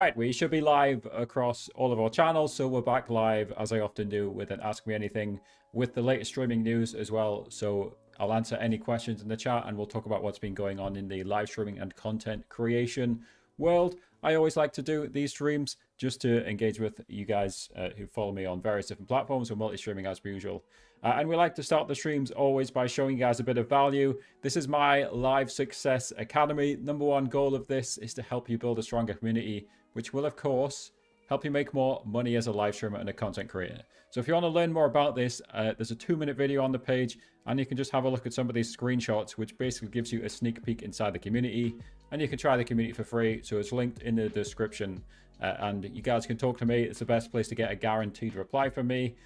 Right, we should be live across all of our channels, so we're back live as I often do with an Ask Me Anything with the latest streaming news as well. So I'll answer any questions in the chat and we'll talk about what's been going on in the live streaming and content creation world. I always like to do these streams just to engage with you guys who follow me on various different platforms. We're multi-streaming as per usual. And we like to start the streams always by showing you guys a bit of value. This is my Live Success Academy. Number one goal of this is to help you build a stronger community, which will, of course, help you make more money as a live streamer and a content creator. So if you want to learn more about this, there's a 2-minute video on the page, and you can just have a look at some of these screenshots, which basically gives you a sneak peek inside the community, and you can try the community for free. So it's linked in the description, and you guys can talk to me. It's the best place to get a guaranteed reply from me.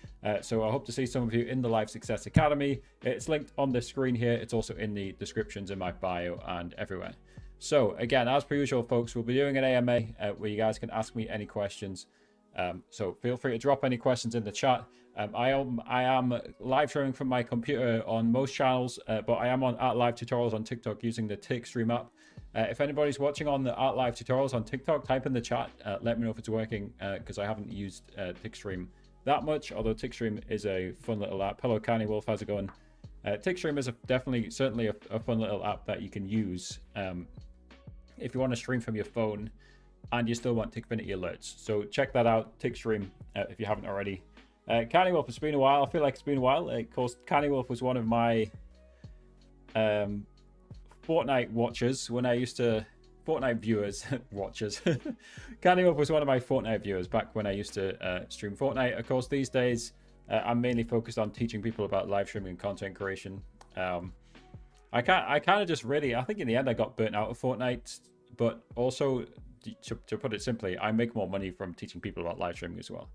So I hope to see some of you in the Live Success Academy. It's linked on the screen here. It's also in the descriptions in my bio and everywhere. So again, as per usual, folks, we'll be doing an AMA where you guys can ask me any questions. So feel free to drop any questions in the chat. I am live streaming from my computer on most channels, but I am on @live_tutorials on TikTok using the TikStream app. If anybody's watching on the @live_tutorials on TikTok, type in the chat. Let me know if it's working, because I haven't used TikStream that much, although TikStream is a fun little app. Hello, Canny Wolf, how's it going? TikStream is certainly a fun little app that you can use if you want to stream from your phone and you still want Tickfinity alerts. So check that out, TikStream, if you haven't already. Canny Wolf, it's been a while. I feel like it's been a while. Of course, Canny Wolf was one of my Fortnite watchers when I used to... Fortnite viewers, watchers. Canny Wolf was one of my Fortnite viewers back when I used to stream Fortnite. Of course, these days, I'm mainly focused on teaching people about live streaming and content creation. I kind of just really, I think in the end I got burnt out of Fortnite, but also, to put it simply, I make more money from teaching people about live streaming as well.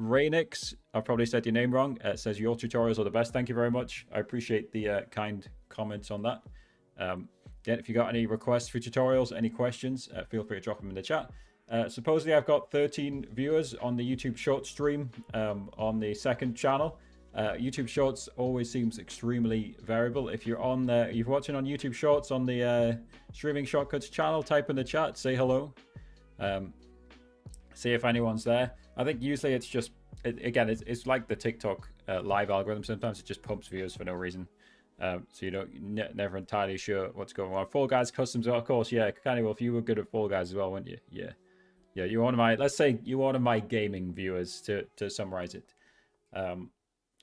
Rainix, I've probably said your name wrong. It says your tutorials are the best. Thank you very much. I appreciate the kind comments on that. Again, if you got any requests for tutorials, any questions, feel free to drop them in the chat. Supposedly I've got 13 viewers on the YouTube short stream on the second channel. YouTube Shorts always seems extremely variable. If you're on there, you're watching on YouTube Shorts on the Streaming Shortcuts channel, type in the chat, say hello. See if anyone's there. I think usually it's just, it's like the TikTok live algorithm. Sometimes it just pumps views for no reason. So you don't, never entirely sure what's going on. Fall Guys Customs, of course, yeah. Canny Wolf, you were good at Fall Guys as well, weren't you? Yeah. Yeah, you're one of my, let's say you're one of my gaming viewers, to summarize it.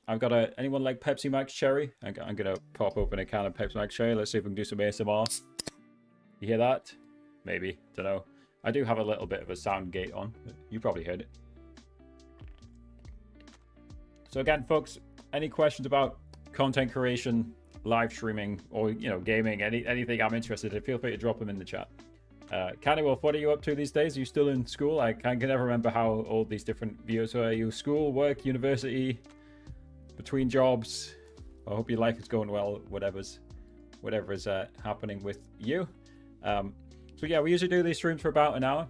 I've got anyone like Pepsi Max Cherry? I'm going to pop open a can of Pepsi Max Cherry. Let's see if we can do some ASMR. You hear that? Maybe. Don't know. I do have a little bit of a sound gate on. You probably heard it. So again, folks, any questions about content creation, live streaming, or, gaming, anything I'm interested in, feel free to drop them in the chat. Canny Wolf, what are you up to these days? Are you still in school? I can never remember how all these different viewers are. Are you school, work, university, between jobs? I hope your life is going well, whatever is happening with you. So yeah, we usually do these streams for about an hour.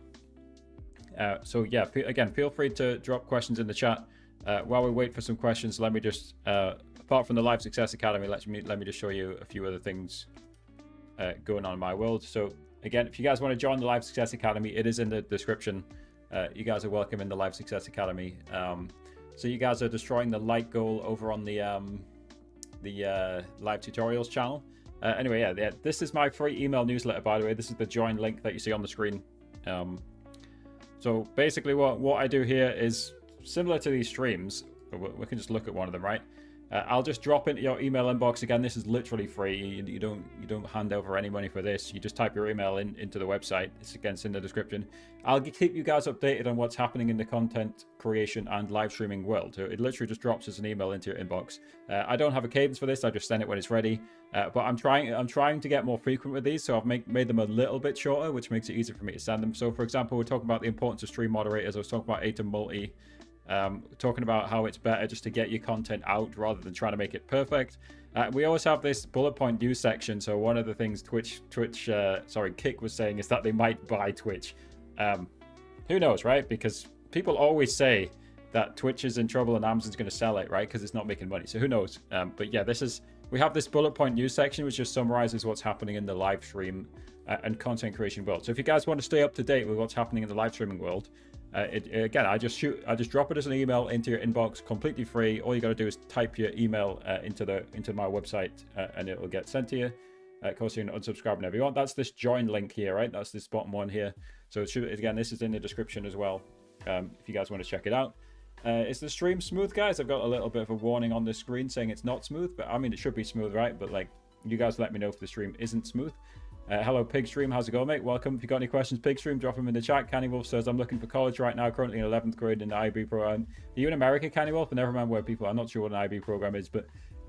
So yeah, again, feel free to drop questions in the chat. While we wait for some questions, let me just, apart from the Live Success Academy, let me just show you a few other things going on in my world. So again, if you guys want to join the Live Success Academy, it is in the description. You guys are welcome in the Live Success Academy. So you guys are destroying the like goal over on the live tutorials channel. Anyway, yeah, this is my free email newsletter, by the way. This is the join link that you see on the screen. So basically what I do here is similar to these streams. We can just look at one of them, right? I'll just drop into your email inbox. Again, this is literally free. You don't hand over any money for this. You just type your email into the website. It's in the description. I'll keep you guys updated on what's happening in the content creation and live streaming world. So it literally just drops as an email into your inbox. I don't have a cadence for this. I just send it when it's ready. But I'm trying to get more frequent with these. So I've made them a little bit shorter, which makes it easier for me to send them. So for example, we're talking about the importance of stream moderators. I was talking about Atom Multi. Talking about how it's better just to get your content out rather than trying to make it perfect. We always have this bullet point news section. So one of the things Kick was saying is that they might buy Twitch. Who knows, right? Because people always say that Twitch is in trouble and Amazon's going to sell it, right? Because it's not making money. So who knows? But yeah, we have this bullet point news section, which just summarizes what's happening in the live stream and content creation world. So if you guys want to stay up to date with what's happening in the live streaming world, again, I just drop it as an email into your inbox, completely free. All you got to do is type your email into my website, and it will get sent to you. Of course, you can unsubscribe whenever you want. That's this join link here, right? That's this bottom one here. So it should, again, this is in the description as well, if you guys want to check it out. Is the stream smooth, guys? I've got a little bit of a warning on the screen saying it's not smooth, but I mean, it should be smooth, right? But like, you guys let me know if the stream isn't smooth. Hello, Pigstream. How's it going, mate? Welcome. If you got any questions, Pigstream, drop them in the chat. Canny Wolf says, I'm looking for college right now, currently in 11th grade in the IB program. Are you in America, Canny Wolf? I never remember where people are. I'm not sure what an IB program is, but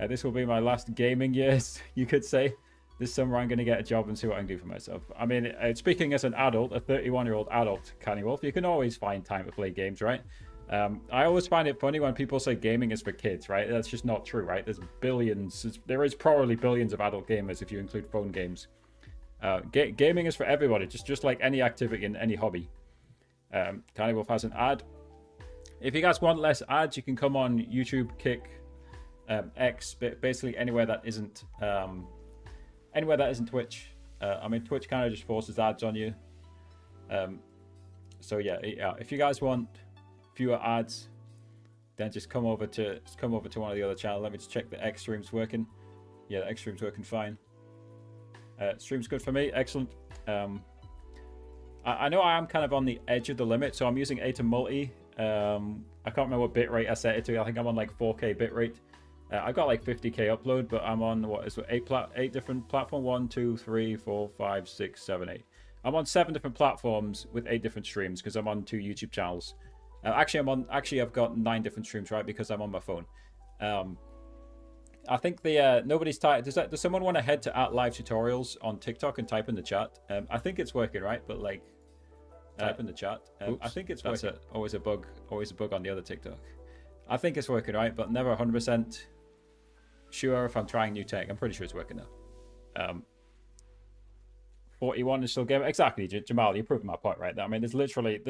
this will be my last gaming years, you could say. This summer, I'm going to get a job and see what I can do for myself. I mean, speaking as an adult, a 31-year-old adult, Canny Wolf, you can always find time to play games, right? I always find it funny when people say gaming is for kids, right? That's just not true, right? There's billions. There is probably billions of adult gamers if you include phone games. Gaming is for everybody, just like any activity and any hobby. Canny Wolf has an ad. If you guys want less ads, you can come on YouTube, Kick, X, basically anywhere that isn't Twitch. I mean, Twitch kind of just forces ads on you. So yeah, if you guys want fewer ads, then just come over to one of the other channels. Let me just check the X stream's working. Yeah, the X stream's working fine. Stream's good for me. Excellent. I know I am kind of on the edge of the limit, so I'm using ATEM Multi. I can't remember what bitrate I set it to. I think I'm on like 4K bitrate. I've got like 50K upload, but I'm on eight different platforms. 1, 2, 3, 4, 5, 6, 7, 8. I'm on 7 different platforms with 8 different streams because I'm on 2 YouTube channels. Actually, I've got 9 different streams, right? Because I'm on my phone. I think nobody's typed. Does someone want to head to @live_tutorials on TikTok and type in the chat? I think it's working, right? But like, type in the chat. I think it's working. That's always a bug on the other TikTok. I think it's working, right? But never 100% sure if I'm trying new tech. I'm pretty sure it's working now. 41 is still gaming. Exactly, Jamal, you're proving my point, right? I mean, there's literally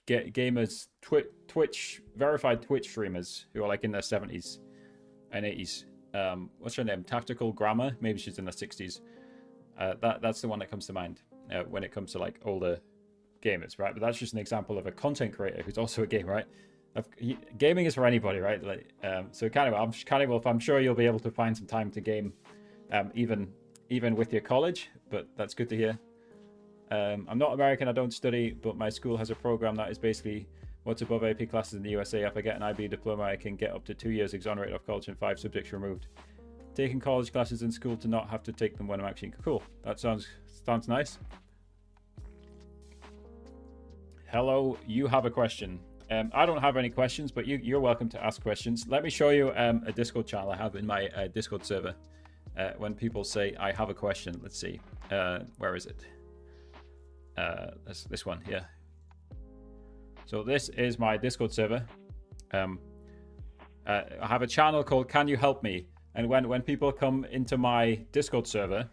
gamers, Twitch verified Twitch streamers who are like in their 70s and 80s. What's her name? Tactical Grammar. Maybe she's in her 60s. That's the one that comes to mind when it comes to like older gamers, right? But that's just an example of a content creator who's also a gamer, right? Gaming is for anybody, right? Like, so kind of, I'm sure you'll be able to find some time to game, even with your college. But that's good to hear. I'm not American. I don't study, but my school has a program that is basically what's above AP classes in the USA. If I get an IB diploma, I can get up to 2 years exonerated off college and 5 subjects removed. Taking college classes in school to not have to take them when I'm actually cool. That sounds nice. Hello, you have a question. I don't have any questions, but you're welcome to ask questions. Let me show you a Discord channel I have in my Discord server. When people say I have a question, let's see. Where is it? This one here. So this is my Discord server. I have a channel called Can You Help Me? And when people come into my Discord server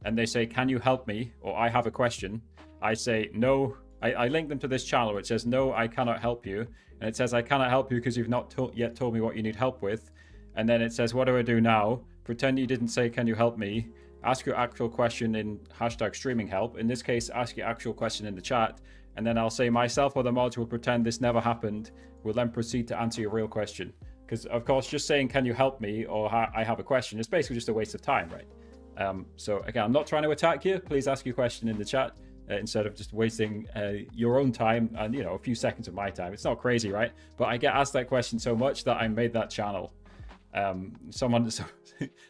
and they say, can you help me? Or I have a question, I say, no. I link them to this channel which says, no, I cannot help you. And it says, I cannot help you because you've not yet told me what you need help with. And then it says, what do I do now? Pretend you didn't say, can you help me? Ask your actual question in #streaminghelp. In this case, ask your actual question in the chat. And then I'll say myself or the mod will pretend this never happened. We'll then proceed to answer your real question. Because, of course, just saying, can you help me? Or I have a question is basically just a waste of time, right? So, again, I'm not trying to attack you. Please ask your question in the chat. Instead of just wasting your own time and, a few seconds of my time. It's not crazy, right? But I get asked that question so much that I made that channel.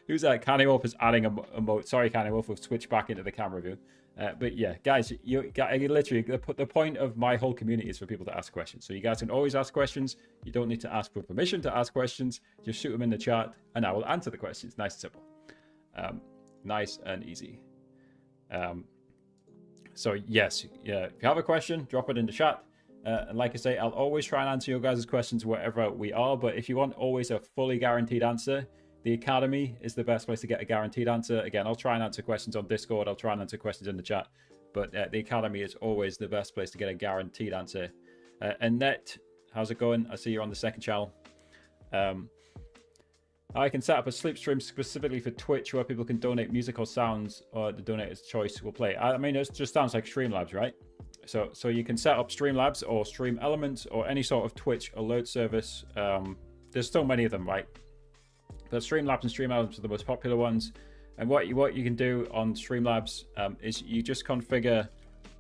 Who's that? Canny Wolf is adding a emote. Sorry, Canny Wolf, we'll switch back into the camera view. But yeah, guys, you literally, the point of my whole community is for people to ask questions. So you guys can always ask questions. You don't need to ask for permission to ask questions. Just shoot them in the chat and I will answer the questions. Nice and simple. Nice and easy. So yes, yeah, if you have a question, drop it in the chat. And like I say, I'll always try and answer your guys' questions wherever we are. But if you want always a fully guaranteed answer, the Academy is the best place to get a guaranteed answer. Again, I'll try and answer questions on Discord. I'll try and answer questions in the chat. But the Academy is always the best place to get a guaranteed answer. Annette, how's it going? I see you're on the second channel. I can set up a sleep stream specifically for Twitch where people can donate music or sounds, or the donator's choice will play. I mean, it just sounds like Streamlabs, right? So you can set up Streamlabs or Stream Elements or any sort of Twitch alert service. There's so many of them, right? But Streamlabs and Stream Elements are the most popular ones. And what you can do on Streamlabs is you just configure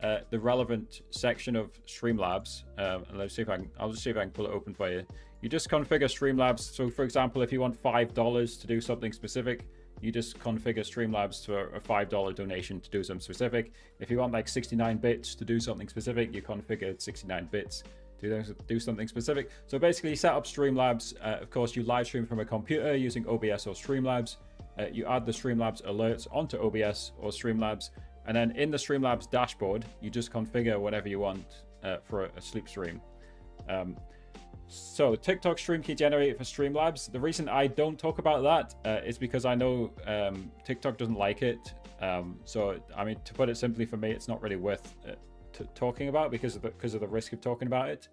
the relevant section of Streamlabs. And let's see if I'll just see if I can pull it open for you. You just configure Streamlabs. So for example, if you want $5 to do something specific, you just configure Streamlabs to a $5 donation to do something specific. If you want like 69 bits to do something specific, you configure 69 bits to do something specific. So basically you set up Streamlabs. Of course, you live stream from a computer using OBS or Streamlabs. You add the Streamlabs alerts onto OBS or Streamlabs. And then in the Streamlabs dashboard, you just configure whatever you want for a sleep stream. So TikTok stream key generated for Streamlabs. The reason I don't talk about that is because I know TikTok doesn't like it. So I mean, to put it simply, for me, it's not really worth talking about because of the risk of talking about it.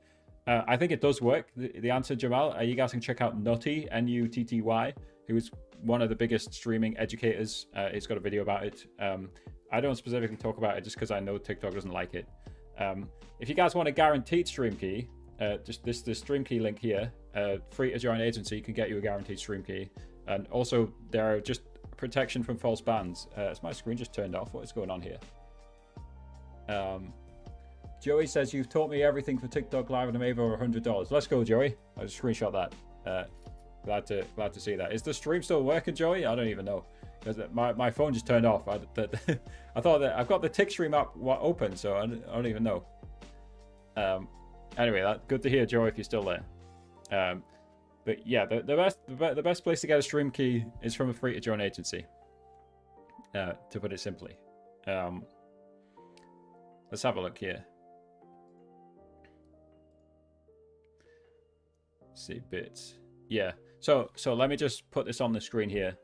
I think it does work. The answer, Jamal, you guys can check out Nutty, Nutty, who is one of the biggest streaming educators. He's got a video about it. I don't specifically talk about it just because I know TikTok doesn't like it. If you guys want a guaranteed stream key, just this stream key link here, free to join agency, can get you a guaranteed stream key. And also there are just protection from false bans. Is my screen just turned off? What is going on here? Joey says, you've taught me everything for TikTok Live and I'm over $100. Let's go, Joey. I'll just screenshot that. Glad to see that. Is the stream still working, Joey? I don't even know. Because my phone just turned off. I thought that I've got the TikStream app open, so I don't even know. Anyway, good to hear, Joey, if you're still there. But yeah, the best place to get a stream key is from a free to join agency. To put it simply. Let's have a look here. Let's see bits. Yeah. So let me just put this on the screen here.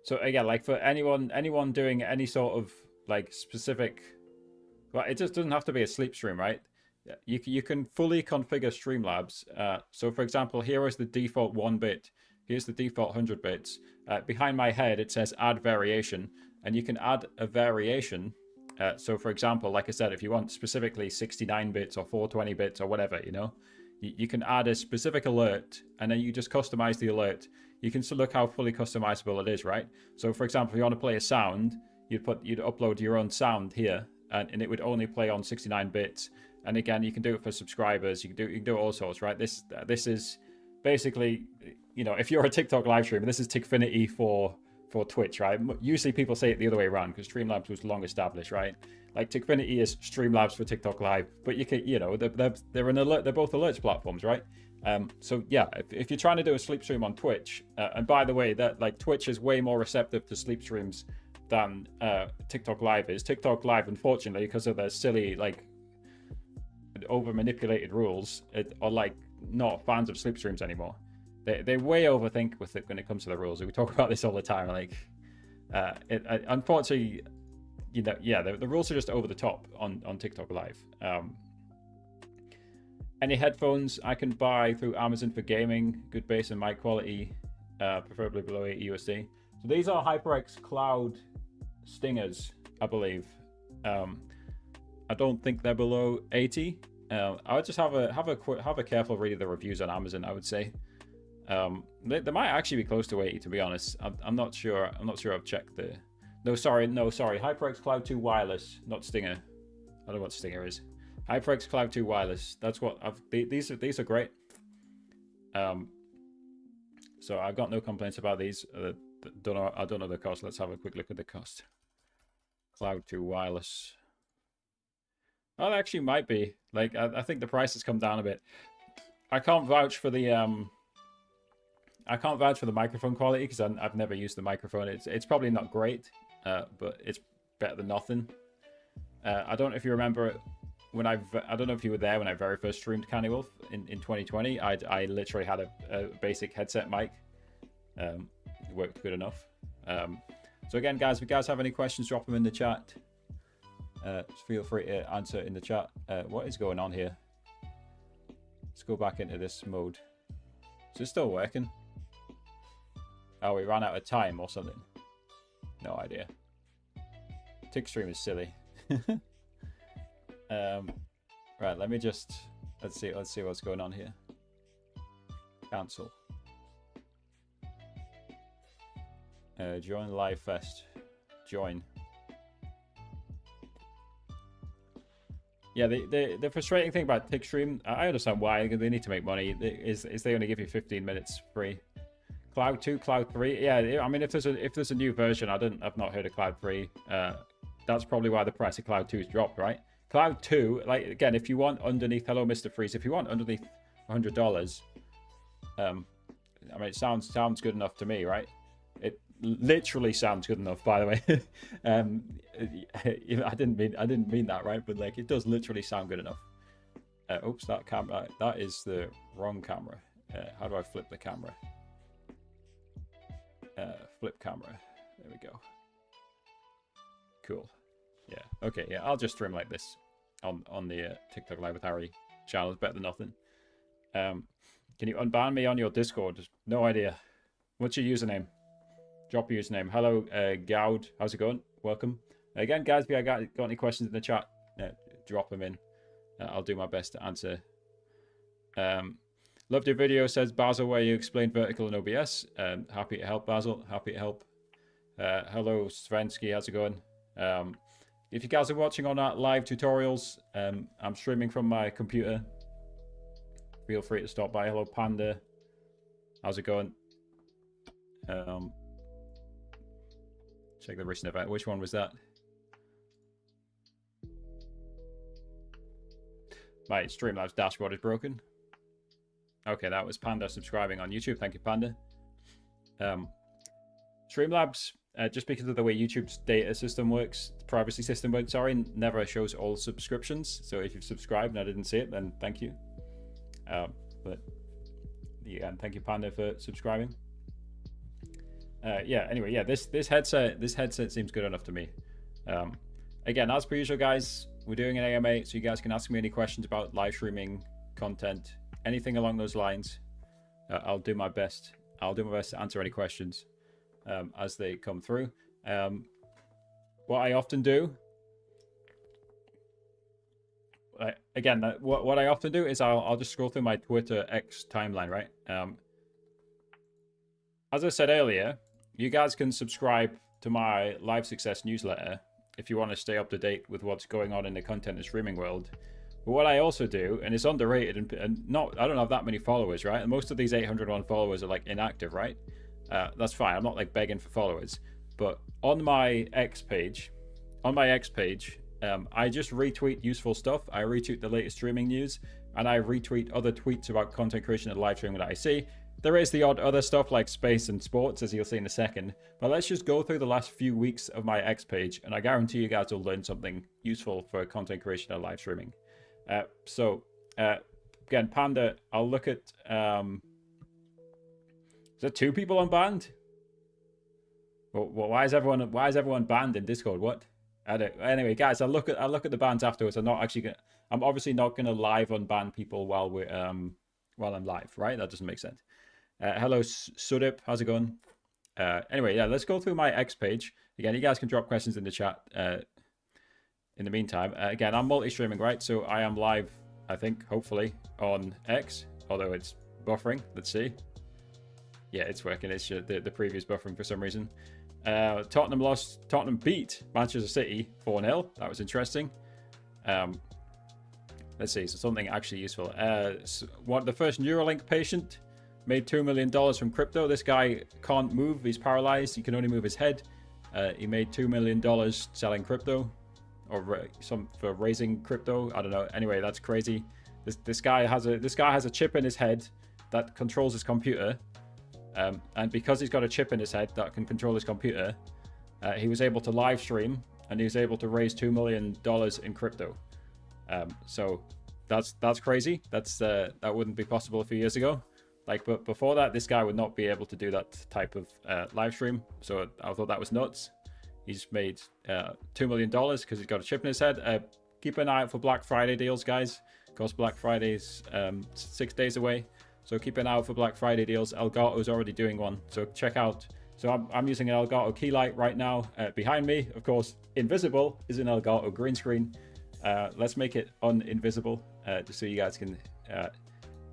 So again, like for anyone doing any sort of like specific, well, it just doesn't have to be a sleep stream, right? You can fully configure Streamlabs. So for example, here is the default 1-bit. Here's the default 100 bits. Behind my head, it says add variation, and you can add a variation. So for example, like I said, if you want specifically 69 bits or 420 bits or whatever, you know, you can add a specific alert, and then you just customize the alert. You can look how fully customizable it is, right? So for example, if you want to play a sound, you'd upload your own sound here, and it would only play on 69 bits. And again, you can do it for subscribers. You can do all sorts, right? This is basically, you know, if you're a TikTok live streamer, this is Tickfinity for Twitch, right? Usually people say it the other way around because Streamlabs was long established, right? Like Tickfinity is Streamlabs for TikTok Live, but you can, you know, they're an alert. They're both alerts platforms, right? So yeah, if you're trying to do a sleep stream on Twitch, and by the way, that like Twitch is way more receptive to sleep streams than TikTok Live is. TikTok Live, unfortunately, because of their silly like over manipulated rules, are like not fans of sleep streams anymore. They way overthink with it when it comes to the rules. We talk about this all the time. Like, unfortunately, you know, yeah, the rules are just over the top on TikTok Live. Any headphones I can buy through Amazon for gaming, good bass and mic quality, preferably below 80 USD. So these are HyperX Cloud Stingers, I believe. I don't think they're below 80. I would just have a careful read of the reviews on Amazon, I would say. They might actually be close to 80, to be honest. I'm not sure. I'm not sure. I've checked the. No, sorry. HyperX Cloud 2 Wireless, not Stinger. I don't know what Stinger is. HyperX Cloud 2 Wireless. That's what I've. These are great. So I've got no complaints about these. I don't know the cost. Let's have a quick look at the cost. Cloud 2 Wireless. Oh, that actually might be. Like, I think the price has come down a bit. I can't vouch for the microphone quality because I've never used the microphone. It's probably not great, but it's better than nothing. I don't know if you remember I don't know if you were there when I very first streamed Canny Wolf in 2020. I literally had a basic headset mic. It worked good enough. So again, guys, if you guys have any questions, drop them in the chat. Feel free to answer in the chat. What is going on here? Let's go back into this mode. Is it still working? Oh, we ran out of time or something. No idea. TickStream is silly. Right, let me just let's see what's going on here. Cancel. Join Live Fest. Join. Yeah, the frustrating thing about TickStream, I understand why they need to make money. Is they only give you 15 minutes free. Cloud 2, Cloud 3. Yeah, I mean if there's a new version, I've not heard of Cloud 3. That's probably why the price of Cloud 2 has dropped, right? Cloud 2, like again, if you want underneath Hello Mr. Freeze, if you want underneath $100, I mean it sounds good enough to me, right? It literally sounds good enough, by the way. I didn't mean that, right? But like it does literally sound good enough. Oops, that camera, that is the wrong camera. How do I flip the camera? Flip camera. There we go. Cool. Yeah. Okay. Yeah. I'll just stream like this on the TikTok Live with Harry channel. It's better than nothing. Can you unban me on your Discord? No idea. What's your username? Drop your username. Hello, Gowd. How's it going? Welcome. Again, guys, if you got any questions in the chat, drop them in. I'll do my best to answer. Loved your video, says Basil, where you explained vertical and OBS. Happy to help, Basil. Happy to help. Hello, Svensky. How's it going? If you guys are watching on our live tutorials, I'm streaming from my computer. Feel free to stop by. Hello, Panda. How's it going? Check the recent event. Which one was that? My Streamlabs dashboard is broken. Okay, that was Panda subscribing on YouTube. Thank you, Panda. Streamlabs, just because of the way YouTube's data system works, privacy system works, sorry, never shows all subscriptions. So if you've subscribed and I didn't see it, then thank you. But yeah, thank you, Panda, for subscribing. Yeah, anyway, yeah, this headset seems good enough to me. Again, as per usual, guys, we're doing an AMA, so you guys can ask me any questions about live streaming content, anything along those lines. I'll do my best. I'll do my best to answer any questions as they come through. What I often do, again, what I often do is I'll just scroll through my Twitter X timeline, right? As I said earlier, you guys can subscribe to my Live Success newsletter if you want to stay up to date with what's going on in the content and streaming world. But what I also do, and it's underrated, and I don't have that many followers, right? And most of these 801 followers are like inactive, right? That's fine. I'm not like begging for followers. But on my X page, I just retweet useful stuff. I retweet the latest streaming news, and I retweet other tweets about content creation and live streaming that I see. There is the odd other stuff like space and sports, as you'll see in a second. But let's just go through the last few weeks of my X page, and I guarantee you guys will learn something useful for content creation and live streaming. Again, Panda, I'll look at... is there 2 people unbanned? Well, why is everyone banned in Discord? What? Anyway, guys, I'll look at the bans afterwards. I'm obviously not gonna live unban people while I'm live, right? That doesn't make sense. Hello, Sudip, how's it going? Anyway, yeah, let's go through my X page. Again, you guys can drop questions in the chat. In the meantime, again, I'm multi-streaming, right? So I am live, I think, hopefully, on X, although it's buffering. Let's see. Yeah, it's working. It's the previous buffering for some reason. Tottenham beat Manchester City 4-0. That was interesting. Let's see, so something actually useful. The first Neuralink patient made $2 million from crypto. This guy can't move. He's paralyzed. He can only move his head. He made $2 million selling crypto, or for raising crypto. I don't know. Anyway, that's crazy. This guy has a chip in his head that controls his computer, and because he's got a chip in his head that can control his computer, he was able to live stream, and he was able to raise $2 million in crypto. So that's crazy. That wouldn't be possible a few years ago. But before that, this guy would not be able to do that type of live stream. So I thought that was nuts. He's made $2 million because he's got a chip in his head. Keep an eye out for Black Friday deals, guys. Of course, Black Friday's 6 days away. So keep an eye out for Black Friday deals. Elgato's already doing one, so check out. So I'm using an Elgato key light right now. Behind me, of course, invisible is an Elgato green screen. Let's make it uninvisible, just so you guys can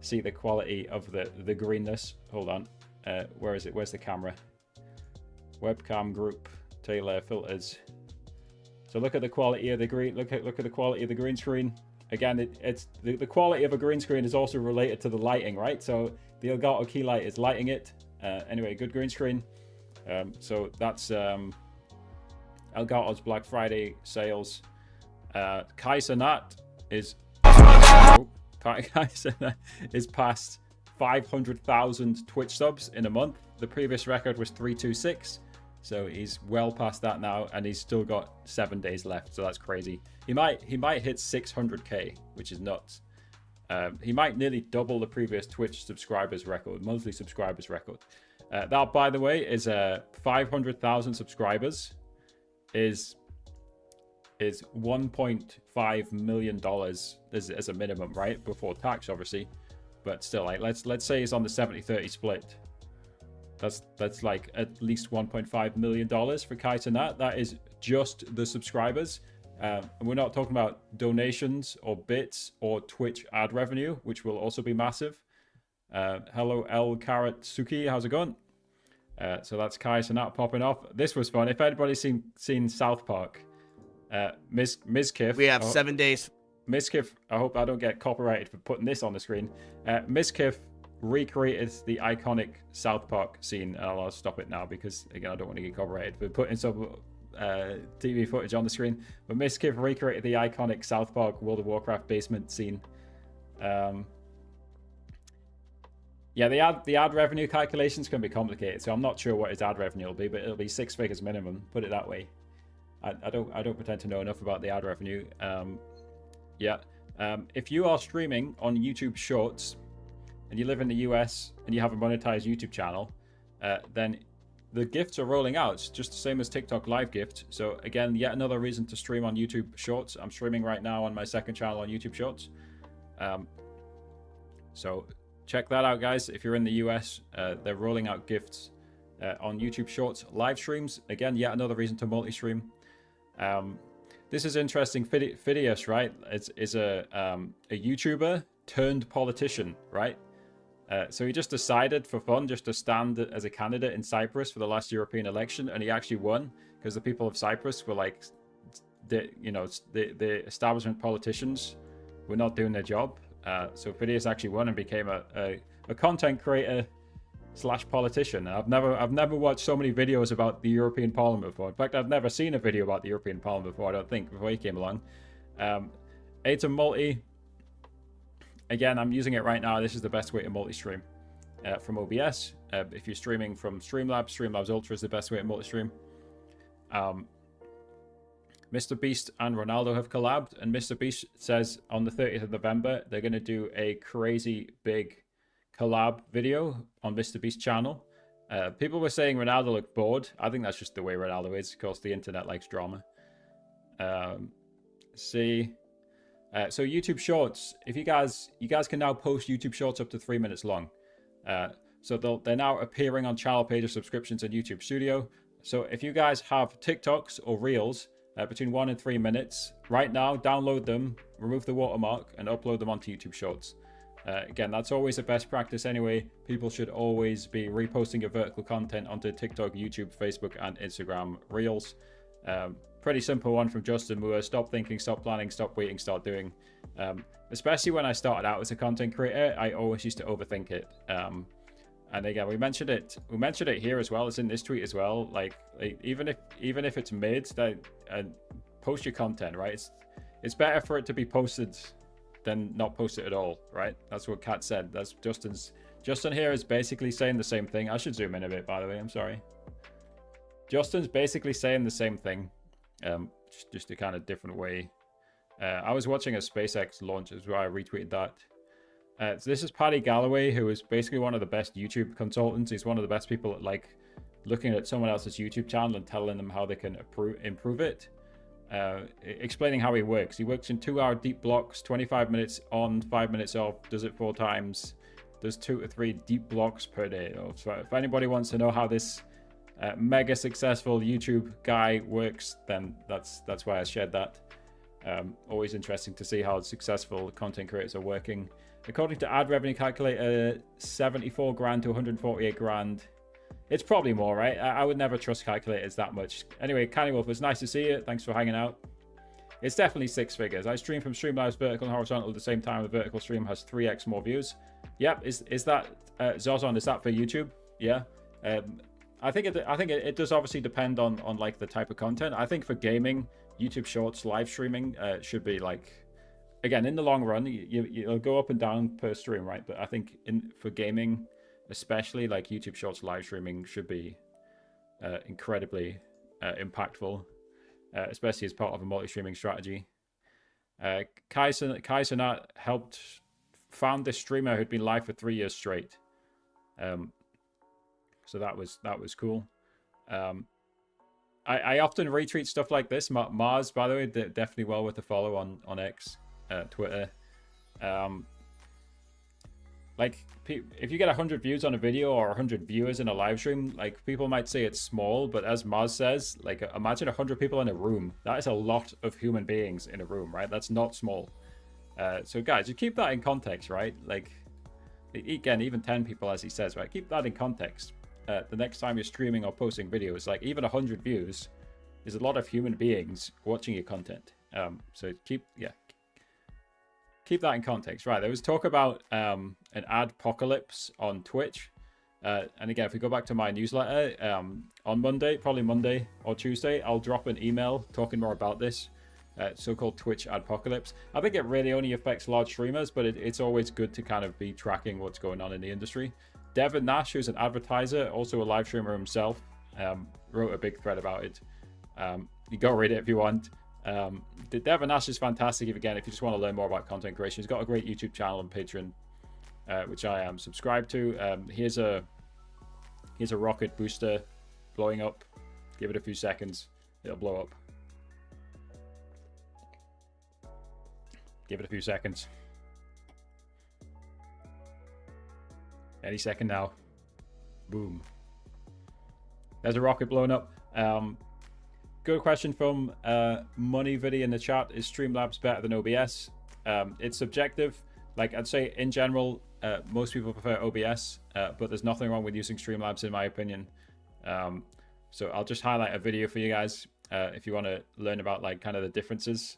see the quality of the greenness. Hold on, where is it? Where's the camera? Webcam group, Taylor filters. So look at the quality of the green. Look at the quality of the green screen. Again, it's the quality of a green screen is also related to the lighting, right? So the Elgato key light is lighting it. Anyway, good green screen. So that's Elgato's Black Friday sales. Kai Cenat is past 500,000 Twitch subs in a month. The previous record was 326. So he's well past that now, and he's still got 7 days left. So that's crazy. He might hit 600k, which is nuts. He might nearly double the previous Twitch subscribers record, monthly subscribers record. That, by the way, is 500,000 subscribers is $1.5 million as a minimum, right? Before tax, obviously. But still, like let's say it's on the 70-30 split. That's like at least $1.5 million for Kai Cenat. That is just the subscribers. And we're not talking about donations or bits or Twitch ad revenue, which will also be massive. Hello, El Carrot Suki, how's it going? So that's Kai Cenat popping off. This was fun. If anybody's seen South Park, Mizkif. We have 7 days. Mizkif, I hope I don't get copyrighted for putting this on the screen. Mizkif recreated the iconic South Park scene, and I'll stop it now because, again, I don't want to get copyrighted for putting some TV footage on the screen. But Mizkif recreated the iconic South Park World of Warcraft basement scene. Yeah, the ad revenue calculations can be complicated, so I'm not sure what his ad revenue will be, but it'll be 6 figures minimum. Put it that way. I don't pretend to know enough about the ad revenue. If you are streaming on YouTube Shorts and you live in the US and you have a monetized YouTube channel, then the gifts are rolling out just the same as TikTok live gift. So again, yet another reason to stream on YouTube Shorts. I'm streaming right now on my second channel on YouTube Shorts. So check that out, guys. If you're in the US, they're rolling out gifts on YouTube Shorts live streams. Again, yet another reason to multi-stream. This is interesting. Phidias, right? Is a YouTuber turned politician, right? So he just decided for fun just to stand as a candidate in Cyprus for the last European election, and he actually won because the people of Cyprus were like, the establishment politicians were not doing their job. So Phidias actually won and became a content creator / politician. I've never watched so many videos about the European Parliament before. In fact, I've never seen a video about the European Parliament before, I don't think, before he came along. Atom Multi. Again, I'm using it right now. This is the best way to multi-stream from OBS. If you're streaming from Streamlabs Ultra is the best way to multi-stream. Mr. Beast and Ronaldo have collabed, and Mr. Beast says on the 30th of November, they're going to do a crazy big collab video on Mr. Beast's channel. People were saying Ronaldo looked bored. I think that's just the way Ronaldo is. Of course, the internet likes drama. So YouTube Shorts, if you guys can now post YouTube Shorts up to 3 minutes long. So they're now appearing on channel pages, subscriptions, and YouTube Studio. So if you guys have TikToks or Reels between 1 and 3 minutes, right now, download them, remove the watermark, and upload them onto YouTube Shorts. Again, that's always a best practice anyway. People should always be reposting your vertical content onto TikTok, YouTube, Facebook, and Instagram Reels. Pretty simple one from Justin Moore. Stop thinking, stop planning, stop waiting, start doing. Especially when I started out as a content creator, I always used to overthink it. And again, we mentioned it here as well. It's in this tweet as well. Like even if it's mid, post your content, right? It's better for it to be posted than not post it at all, right? That's what Kat said. That's Justin here is basically saying the same thing. I should zoom in a bit, by the way. I'm sorry. Justin's basically saying the same thing, just a kind of different way. I was watching a SpaceX launch as well. I retweeted that. So this is Paddy Galloway, who is basically one of the best YouTube consultants. He's one of the best people at like looking at someone else's YouTube channel and telling them how they can improve it. Explaining how he works. He works in 2-hour deep blocks, 25 minutes on, 5 minutes off, does it 4 times. does 2 to 3 deep blocks per day. So if anybody wants to know how this mega successful YouTube guy works, then that's why I shared that. Always interesting to see how successful content creators are working. According to Ad Revenue Calculator, 74 grand to 148 grand. It's probably more, right? I would never trust calculators that much. Anyway, Canny Wolf, it's nice to see you. Thanks for hanging out. It's definitely 6 figures. I stream from Streamlabs vertical and horizontal at the same time. The vertical stream has 3x more views. Yep, is that Zozon? Is that for YouTube? Yeah. I think it does obviously depend on like the type of content. I think for gaming, YouTube Shorts live streaming should be like, again, in the long run, you'll go up and down per stream, right? But I think for gaming, especially, like YouTube Shorts live streaming should be incredibly impactful, especially as part of a multi-streaming strategy. Kai Cenat found this streamer who'd been live for 3 years straight. So that was cool. I often retweet stuff like this. Mars, by the way, definitely well worth a follow on X, Twitter. Like, if you get 100 views on a video or 100 viewers in a live stream, like, people might say it's small, but as Maz says, like, imagine 100 people in a room. That is a lot of human beings in a room, right? That's not small. So guys, you keep that in context, right? Like, again, even 10 people, as he says, right? Keep that in context. The next time you're streaming or posting videos, like, even 100 views is a lot of human beings watching your content. So keep that in context. Right, there was talk about an adpocalypse on Twitch. And again, if we go back to my newsletter, on Monday, probably Monday or Tuesday, I'll drop an email talking more about this so-called Twitch adpocalypse. I think it really only affects large streamers, but it's always good to kind of be tracking what's going on in the industry. Devin Nash, who's an advertiser, also a live streamer himself, wrote a big thread about it. You go read it if you want. Devin Nash is fantastic. If you just want to learn more about content creation, he's got a great YouTube channel and Patreon, which I am subscribed to. Here's a rocket booster blowing up. Give it a few seconds, it'll blow up. Give it a few seconds. Any second now. Boom. There's a rocket blowing up. Good question from MoneyViddy in the chat. Is Streamlabs better than OBS? It's subjective. Like, I'd say in general, most people prefer OBS, but there's nothing wrong with using Streamlabs in my opinion. So I'll just highlight a video for you guys if you want to learn about like kind of the differences.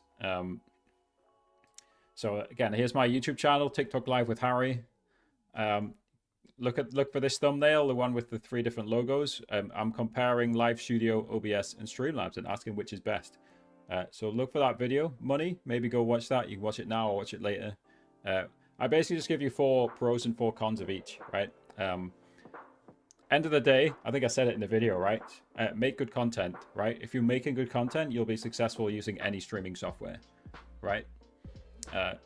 So again, here's my YouTube channel, TikTok Live with Harry. Look for this thumbnail, the one with the 3 different logos. I'm comparing Live Studio, OBS, and Streamlabs and asking which is best. So look for that video. Money, maybe go watch that. You can watch it now or watch it later. I basically just give you 4 pros and 4 cons of each, right? End of the day, I think I said it in the video, right? Make good content, right? If you're making good content, you'll be successful using any streaming software, right?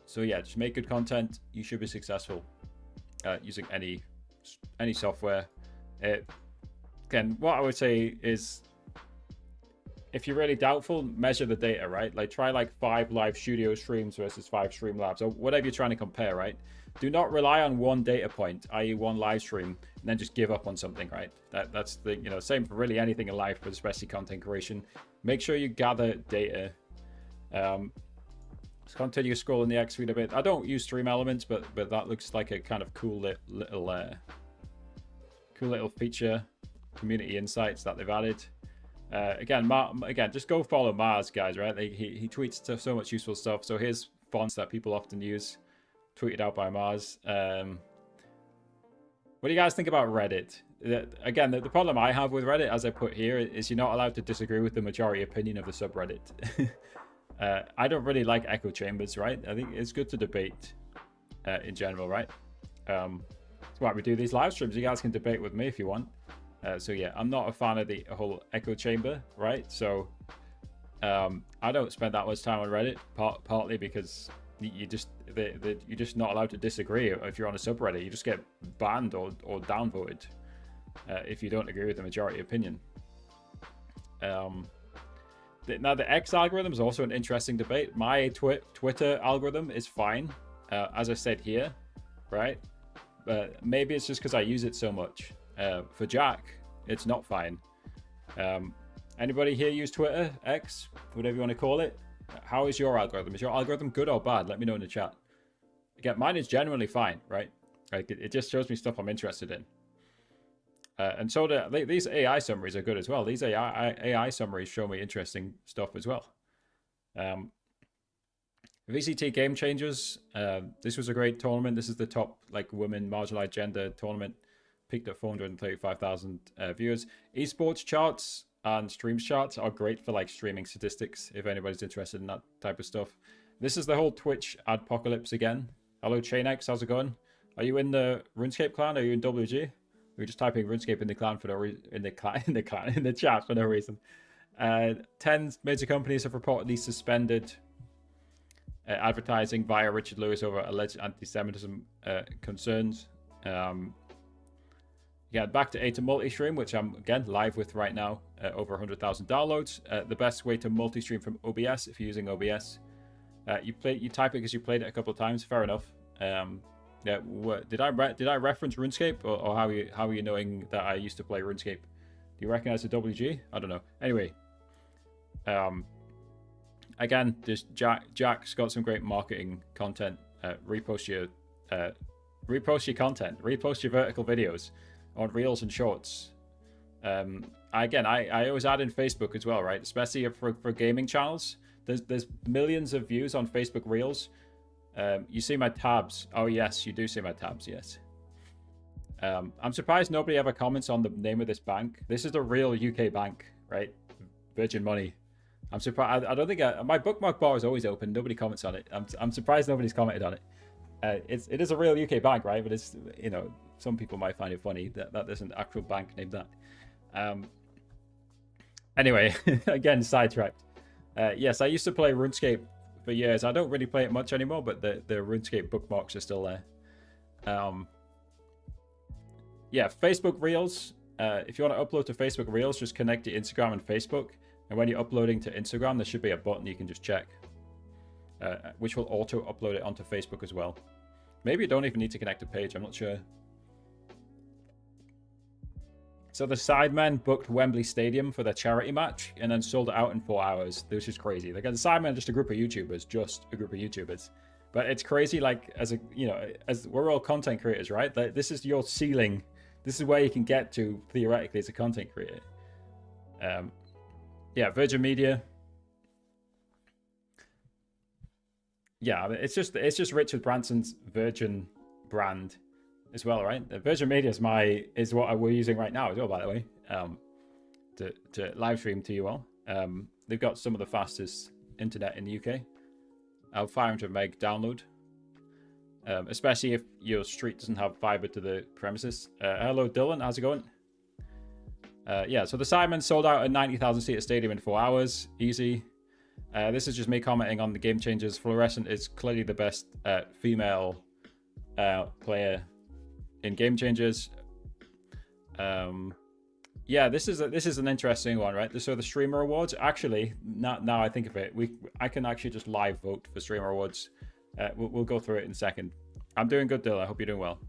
So yeah, just make good content. You should be successful using any software. Again, what I would say is, if you're really doubtful, measure the data, right? Like, try like 5 live studio streams versus 5 Streamlabs, or whatever you're trying to compare, right? Do not rely on one data point, i.e. one live stream, and then just give up on something, right? That's the, same for really anything in life, but especially content creation. Make sure you gather data. Let's continue scrolling the X feed a bit. I don't use Stream Elements, but that looks like a kind of cool little feature, community insights that they've added. Again, just go follow Mars, guys, right? He tweets so much useful stuff. So here's fonts that people often use, tweeted out by Mars. What do you guys think about Reddit? Again, the problem I have with Reddit, as I put here, is you're not allowed to disagree with the majority opinion of the subreddit. I don't really like echo chambers, right? I think it's good to debate in general, right? That's why we do these live streams. You guys can debate with me if you want. So yeah, I'm not a fan of the whole echo chamber, right? So I don't spend that much time on Reddit, partly because you're just not allowed to disagree. If you're on a subreddit, you just get banned or downvoted if you don't agree with the majority opinion. Now, the X algorithm is also an interesting debate. My Twitter algorithm is fine, as I said here, right? Maybe it's just because I use it so much. For Jack, it's not fine. Anybody here use Twitter, X, whatever you want to call it? How is your algorithm? Is your algorithm good or bad? Let me know in the chat. Again, mine is generally fine, right? Like it just shows me stuff I'm interested in. And so these AI summaries are good as well. These AI summaries show me interesting stuff as well. VCT Game Changers. This was a great tournament. This is the top like women marginalized gender tournament. Peaked at 435,000 viewers. Esports charts and streams charts are great for like streaming statistics if anybody's interested in that type of stuff. This is the whole Twitch adpocalypse again. Hello Chainx, how's it going? Are you in the RuneScape clan? Are you in WG? We're just typing RuneScape in the clan for no reason. In the chat for no reason. 10 major companies have reportedly suspended advertising via Richard Lewis over alleged anti-Semitism concerns. Yeah, back to A to multi-stream, which I'm again live with right now. Over 100,000 downloads. The best way to multi-stream from OBS if you're using OBS. You type it because you played it a couple of times. Fair enough. Yeah, did I reference RuneScape or how are you knowing that I used to play RuneScape? Do you recognize the WG? I don't know. Anyway, again, just Jack's got some great marketing content. Repost your content. Repost your vertical videos on Reels and Shorts. I always add in Facebook as well, right? Especially for gaming channels. There's millions of views on Facebook Reels. You see my tabs. Oh yes, you do see my tabs. Yes. I'm surprised nobody ever comments on the name of this bank. This is a real UK bank, right? Virgin Money. I'm surprised. I don't think my bookmark bar is always open. Nobody comments on it. I'm surprised nobody's commented on it. It is a real UK bank, right? But it's, you know, some people might find it funny that there's an actual bank named that. Anyway, again, sidetracked. Yes, I used to play RuneScape for years. I don't really play it much anymore, but the RuneScape bookmarks are still there. Yeah, Facebook Reels. If you want to upload to Facebook Reels, just connect to Instagram and Facebook. And when you're uploading to Instagram, there should be a button you can just check, which will auto-upload it onto Facebook as well. Maybe you don't even need to connect a page. I'm not sure. So the Sidemen booked Wembley Stadium for their charity match and then sold it out in 4 hours. This is crazy. Like, the Sidemen are just a group of YouTubers, But it's crazy, like, as we're all content creators, right? Like, this is your ceiling. This is where you can get to theoretically as a content creator. Yeah, Virgin Media. Yeah, it's just Richard Branson's Virgin brand as well, right? The Virgin Media is what we're using right now as well, by the way, to live stream to you all. They've got some of the fastest internet in the UK. 500 meg download, especially if your street doesn't have fiber to the premises. Hello, Dylan, how's it going? Yeah, so the Sidemen sold out a 90,000 seater stadium in 4 hours, easy. This is just me commenting on the Game Changers. Fluorescent is clearly the best female player in Game Changers. Yeah, this is an interesting one, right? So the Streamer Awards, actually, now I think of it, I can actually just live vote for Streamer Awards. We'll go through it in a second. I'm doing good, Dylan. I hope you're doing well.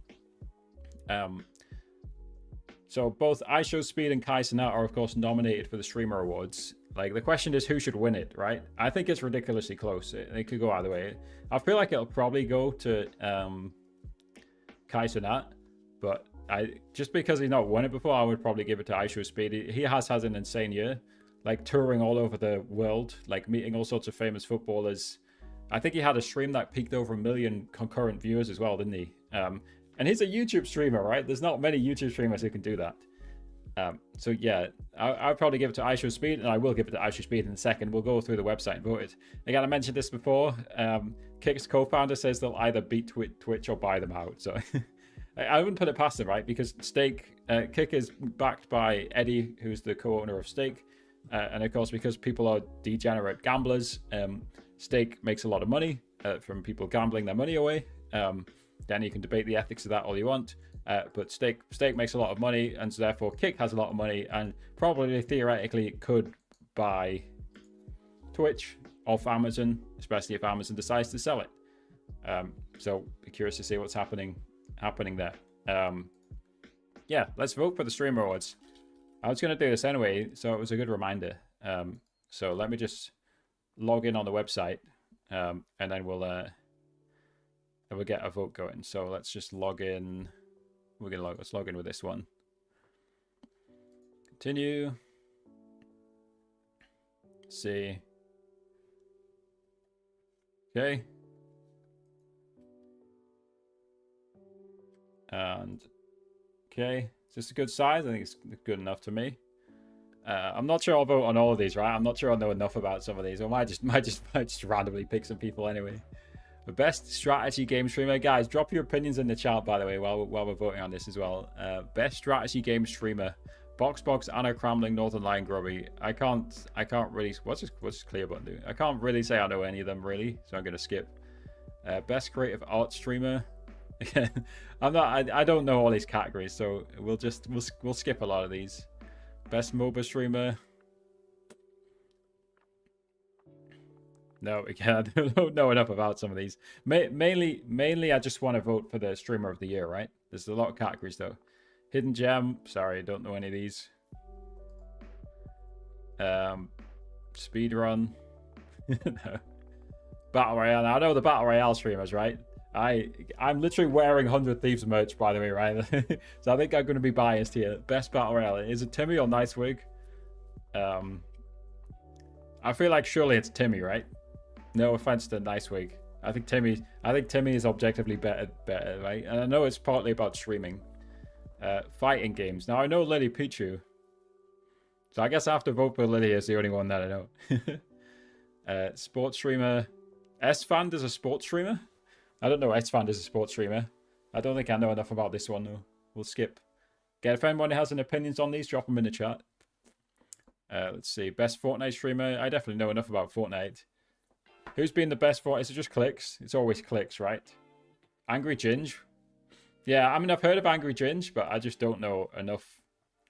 So both IShowSpeed and Kai Cenat are, of course, nominated for the Streamer Awards. Like, the question is who should win it, right? I think it's ridiculously close. It could go either way. I feel like it'll probably go to Kai Cenat, but just because he's not won it before, I would probably give it to IShowSpeed. He has an insane year, like touring all over the world, like meeting all sorts of famous footballers. I think he had a stream that peaked over 1 million concurrent viewers as well, didn't he? And he's a YouTube streamer, right? There's not many YouTube streamers who can do that. So yeah, I'll probably give it to IShowSpeed, and I will give it to IShowSpeed in a second. We'll go through the website and vote it. Again, I mentioned this before. Kick's co-founder says they'll either beat Twitch or buy them out. So I wouldn't put it past them, right? Because Kick is backed by Eddie, who's the co-owner of Stake. And of course, because people are degenerate gamblers, Stake makes a lot of money from people gambling their money away. Then you can debate the ethics of that all you want. But Stake makes a lot of money, and so therefore Kick has a lot of money, and probably theoretically could buy Twitch off Amazon, especially if Amazon decides to sell it. So be curious to see what's happening happening there. Yeah, let's vote for the Streamer Awards. I was going to do this anyway, so it was a good reminder. So let me just log in on the website, and then we'll get a vote going. So let's just log in. Let's log in with this one. Continue. See. Okay. And okay, is this a good size? I think it's good enough to me. I'm not sure I'll vote on all of these, right? I'm not sure I'll know enough about some of these. I might just randomly pick some people anyway. The best strategy game streamer, guys. Drop your opinions in the chat, by the way, while we're voting on this as well. Best strategy game streamer: Boxbox, Anna Cramling, Northern Lion, Grubby. I can't really. What's this clear button do? I can't really say I know any of them really, so I'm gonna skip. Best creative art streamer. I don't know all these categories, so we'll skip a lot of these. Best MOBA streamer. No, again, I don't know enough about some of these. Mainly, I just want to vote for the streamer of the year, right? There's a lot of categories though. Hidden gem. Sorry, I don't know any of these. Speedrun. No. Battle Royale. I know the Battle Royale streamers, right? I'm literally wearing 100 Thieves merch, by the way, right? So I think I'm going to be biased here. Best Battle Royale. Is it Timmy or Nicewig? I feel like surely it's Timmy, right? No offense to Nicewig. I think Timmy is objectively better, right? And I know it's partly about streaming. Fighting games. Now I know Lily Pichu. So I guess I have to vote for Lily as the only one that I know. Sports streamer. S-Fan is a sports streamer? I don't know S-Fan is a sports streamer. I don't think I know enough about this one though. We'll skip. Again, if anyone has any opinions on these, drop them in the chat. Let's see. Best Fortnite streamer. I definitely know enough about Fortnite. Who's been the best Fortnite? Is it just Clicks? It's always Clicks, right? Angry Ginge. Yeah, I mean, I've heard of Angry Ginge, but I just don't know enough.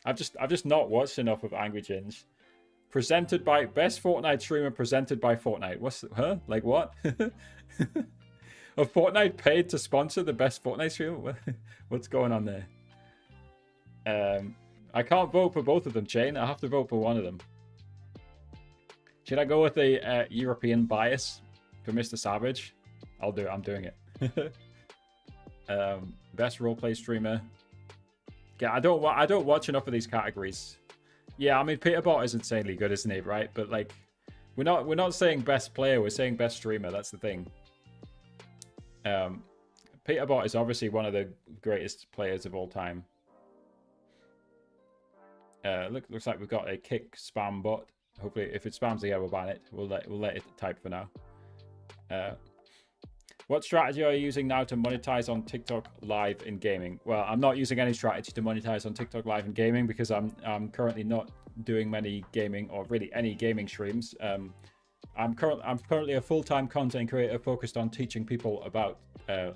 I've just not watched enough of Angry Ginge. Presented by best Fortnite streamer presented by Fortnite. Like what? Have Fortnite paid to sponsor the best Fortnite streamer? What's going on there? I can't vote for both of them, Shane. I have to vote for one of them. Should I go with the European bias for Mr. Savage? I'll do it. I'm doing it. Best roleplay streamer. Yeah, I don't watch enough of these categories. Yeah, I mean Peterbot is insanely good, isn't he? Right? But like, we're not saying best player. We're saying best streamer. That's the thing. Peterbot is obviously one of the greatest players of all time. Looks like we've got a kick spam bot. Hopefully, if it spams again, we'll ban it. We'll let it type for now. What strategy are you using now to monetize on TikTok Live in gaming? Well, I'm not using any strategy to monetize on TikTok Live in gaming because I'm currently not doing many gaming or really any gaming streams. I'm currently a full-time content creator focused on teaching people about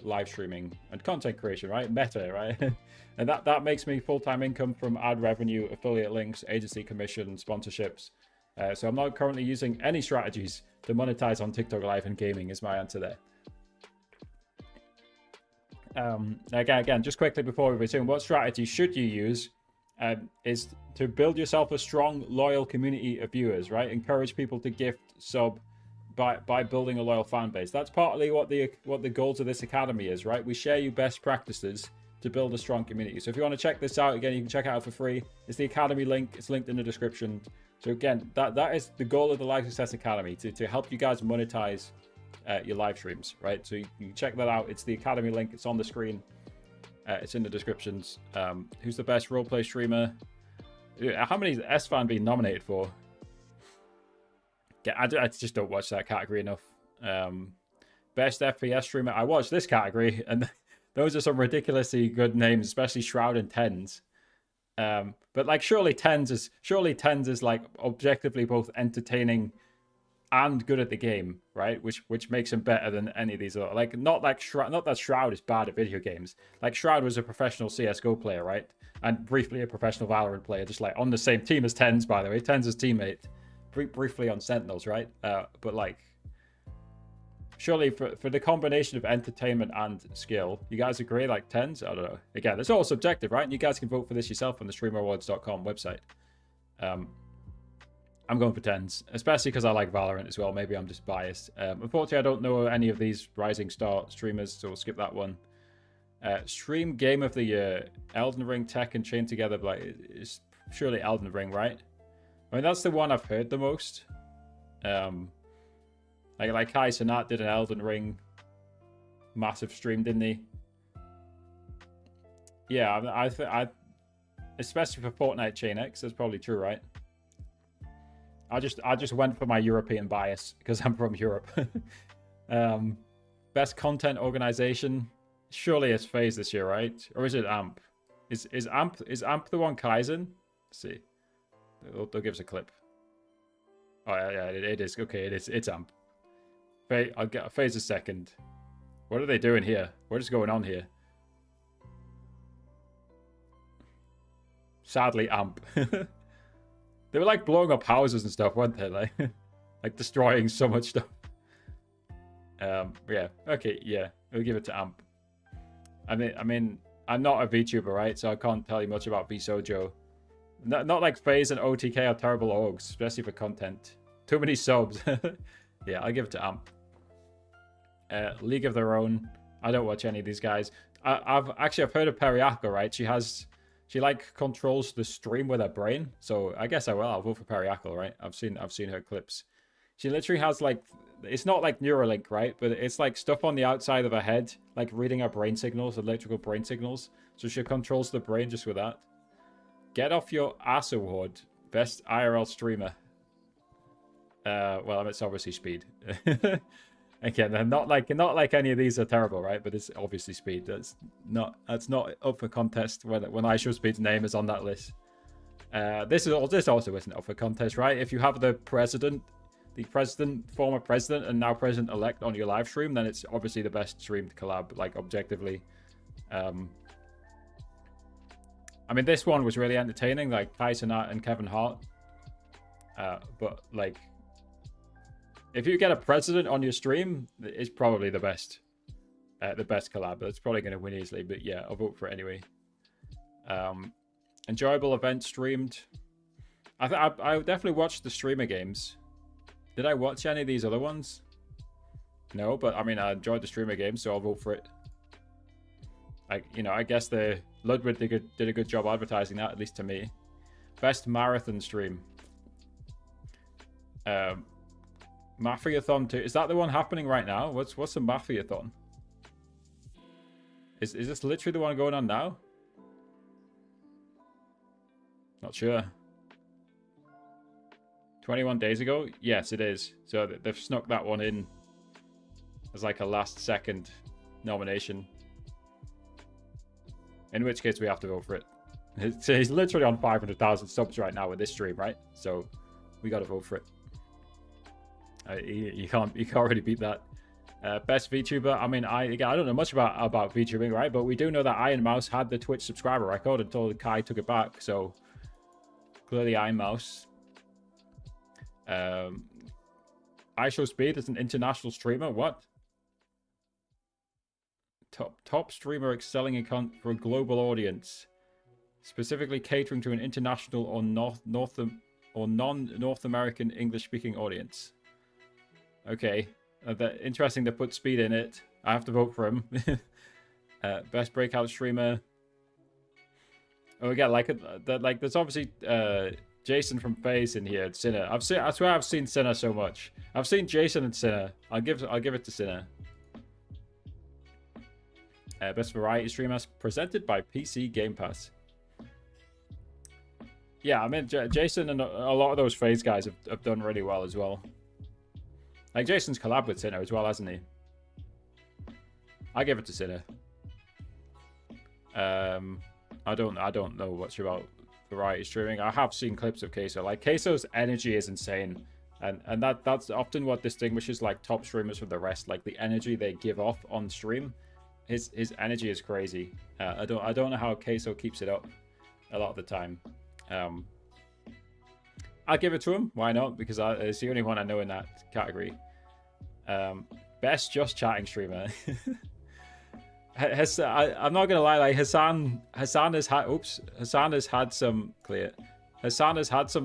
live streaming and content creation, right? Meta, right? And that makes me full-time income from ad revenue, affiliate links, agency commission, sponsorships. So I'm not currently using any strategies to monetize on TikTok Live and gaming is my answer there. Again, just quickly before we resume, what strategy should you use is to build yourself a strong, loyal community of viewers, right? Encourage people to gift, sub, by building a loyal fan base. That's partly what the goals of this academy is, right? We share you best practices to build a strong community. So if you want to check this out, again, you can check it out for free. It's the academy link. It's linked in the description. So again, that is the goal of the Live Success Academy, to help you guys monetize your live streams, right? So you can check that out. It's the academy link. It's on the screen. It's in the descriptions. Who's the best roleplay streamer? How many has S-Fan been nominated for? Yeah, I just don't watch that category enough. Best FPS streamer. I watched this category, and those are some ridiculously good names, especially Shroud and Tens. But like, surely Tens is like objectively both entertaining and good at the game, right? Which makes him better than any of these other. Like, not that Shroud is bad at video games. Like, Shroud was a professional CS:GO player, right? And briefly a professional Valorant player, just like on the same team as Tens, by the way. Tens' teammate, briefly on Sentinels, right? But like, surely for the combination of entertainment and skill, you guys agree? Like 10s? I don't know. Again, it's all subjective, right? And you guys can vote for this yourself on the streamerawards.com website. I'm going for 10s, especially because I like Valorant as well. Maybe I'm just biased. Unfortunately, I don't know any of these Rising Star streamers, so we'll skip that one. Stream Game of the Year, Elden Ring, Tekken, Chained Together. Like, it's surely Elden Ring, right? I mean, that's the one I've heard the most. Like Kai Cenat did an Elden Ring massive stream, didn't he? Yeah, I especially for Fortnite Chain X, that's probably true, right? I just went for my European bias because I'm from Europe. Best content organization, surely it's FaZe this year, right? Or is it AMP? Is AMP the one Kaizen? Let's see. They'll give us a clip. Oh yeah, it is. Okay, it's AMP. I'll get FaZe a second. What are they doing here? What is going on here? Sadly, AMP. They were like blowing up houses and stuff, weren't they? Like destroying so much stuff. Yeah. Okay. Yeah. We'll give it to AMP. I mean, I'm not a VTuber, right? So I can't tell you much about VSojo. Not like FaZe and OTK are terrible orgs, especially for content. Too many subs. Yeah, I'll give it to AMP. League of Their Own. I don't watch any of these guys. I've heard of Periaco, right? She like controls the stream with her brain. So I guess I'll vote for Periaco, right? I've seen her clips. She literally has like, it's not like Neuralink, right? But it's like stuff on the outside of her head, like reading her brain signals, electrical brain signals. So she controls the brain just with that. Get Off Your Ass Award, best IRL streamer. Well, it's obviously Speed. Again, not like any of these are terrible, right? But it's obviously Speed. That's not up for contest when IShowSpeed's name is on that list. This also isn't up for contest, right? If you have the former president, and now president-elect on your live stream, then it's obviously the best streamed collab, like objectively. I mean, this one was really entertaining, like Kai Cenat and Kevin Hart. But like, if you get a president on your stream, it's probably the best collab. It's probably going to win easily, but yeah, I'll vote for it anyway. Enjoyable event streamed. I definitely watched the streamer games. Did I watch any of these other ones? No, but I mean, I enjoyed the streamer games, so I'll vote for it. I guess the Ludwig did a good job advertising that, at least to me. Best marathon stream. Mafiathon 2. Is that the one happening right now? What's a Mafiathon? Is this literally the one going on now? Not sure. 21 days ago? Yes, it is. So they've snuck that one in as like a last second nomination. In which case we have to vote for it. He's literally on 500,000 subs right now with this stream, right? So we got to vote for it. You can't really beat that. Best VTuber. I mean, I don't know much about VTubing, right? But we do know that Iron Mouse had the Twitch subscriber record until Kai took it back. So clearly, Iron Mouse. IShowSpeed is an international streamer. What? Top streamer excelling for a global audience, specifically catering to an international or non-North American English-speaking audience. Okay, interesting to put Speed in it. I have to vote for him. Best breakout streamer. Oh, again, there's obviously Jason from FaZe in here. Sinner. I swear I've seen Sinner so much. I've seen Jason and Sinner. I'll give it to Sinner. Best variety streamer presented by PC Game Pass. Yeah, I mean, Jason and a lot of those FaZe guys have done really well as well. Like, Jason's collab with Sinner as well, hasn't he? I give it to Sinner. I don't know much about variety streaming. I have seen clips of Queso. Like, Queso's energy is insane. And that's often what distinguishes, like, top streamers from the rest. Like, the energy they give off on stream. His energy is crazy. I don't know how Queso keeps it up a lot of the time. I'll give it to him. Why not? Because it's the only one I know in that category. Best just chatting streamer. I'm not gonna lie, like Hassan has had some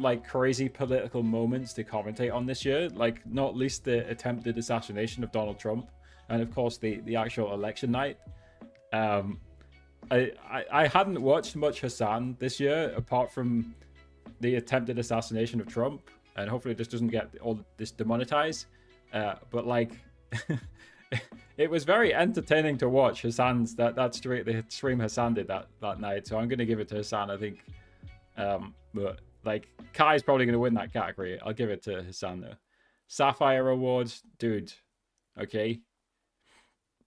like crazy political moments to commentate on this year, like not least the attempted assassination of Donald Trump, and of course the actual election night. I hadn't watched much Hassan this year apart from the attempted assassination of Trump, and hopefully this doesn't get all this demonetized. But like, it was very entertaining to watch Hassan's the stream Hassan did that night. So I'm gonna give it to Hassan, I think. But like, Kai's probably gonna win that category. I'll give it to Hassan though. Sapphire Awards, dude. Okay.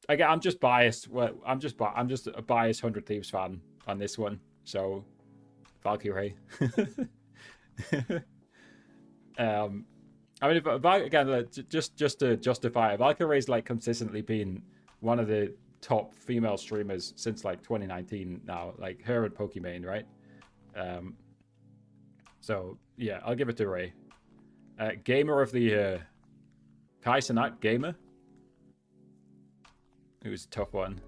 Again, I'm just biased. Well, I'm just a biased 100 Thieves fan on this one. So, Valkyrie. I mean, again, just to justify it, Valkyrie's like consistently been one of the top female streamers since like 2019 now, like her and Pokimane, right? So yeah, I'll give it to Ray. Gamer of the year, Kai Cenat, gamer. It was a tough one.